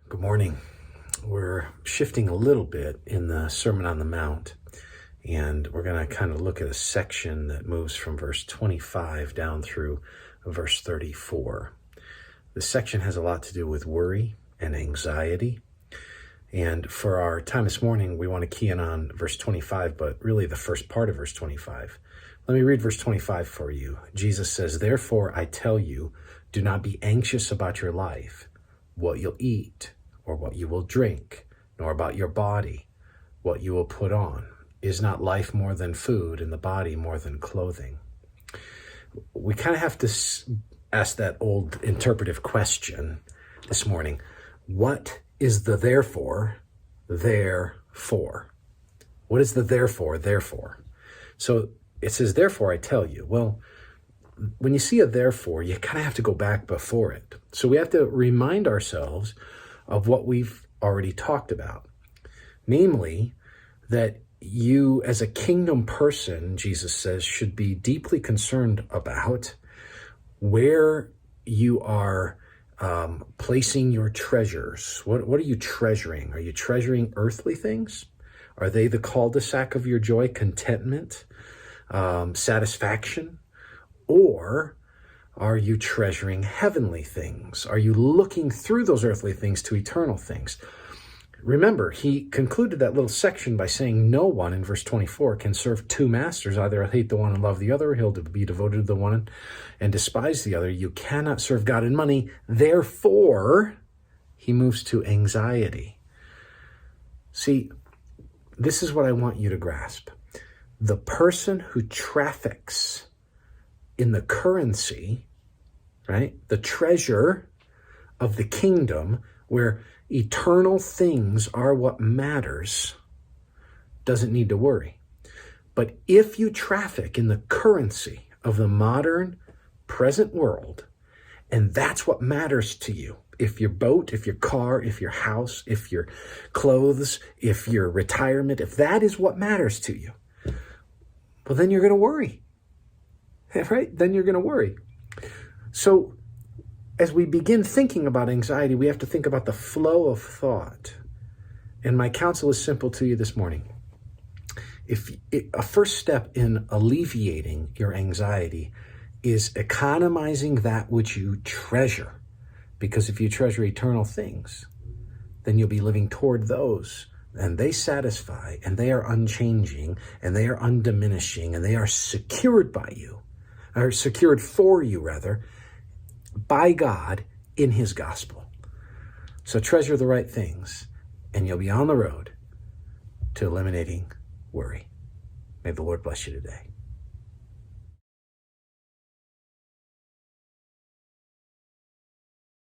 Good morning. We're shifting a little bit in the Sermon on the Mount, and we're going to kind of look at a section that moves from verse 25 down through verse 34. This section has a lot to do with worry and anxiety. And for our time this morning, we want to key in on verse 25, but really the first part of verse 25. Let me read verse 25 for you. Jesus says, "Therefore I tell you, do not be anxious about your life, what you'll eat, or what you will drink, nor about your body, what you will put on. Is not life more than food, and the body more than clothing?" We kind of have to ask that old interpretive question this morning. What is the therefore there for? What is the therefore? So it says, "Therefore I tell you." Well, when you see a therefore, you kind of have to go back before it. So we have to remind ourselves of what we've already talked about. Namely, that you as a kingdom person, Jesus says, should be deeply concerned about where you are placing your treasures. What are you treasuring? Are you treasuring earthly things? Are they the cul-de-sac of your joy, contentment, satisfaction? Or are you treasuring heavenly things? Are you looking through those earthly things to eternal things? Remember, he concluded that little section by saying no one, in verse 24, can serve two masters. Either he'll hate the one and love the other, or he'll be devoted to the one and despise the other. You cannot serve God and money. Therefore, he moves to anxiety. See, this is what I want you to grasp. The person who traffics in the currency, right, the treasure of the kingdom, where eternal things are what matters, doesn't need to worry. But if you traffic in the currency of the modern, present world, and that's what matters to you, if your boat, if your car, if your house, if your clothes, if your retirement, if that is what matters to you, well, then you're going to worry. Right? Then you're going to worry. So as we begin thinking about anxiety, we have to think about the flow of thought. And my counsel is simple to you this morning. A first step in alleviating your anxiety is economizing that which you treasure. Because if you treasure eternal things, then you'll be living toward those. And they satisfy, and they are unchanging, and they are undiminishing, and they are secured by you. Are secured for you, rather, by God in his gospel. So treasure the right things, and you'll be on the road to eliminating worry. May the Lord bless you today.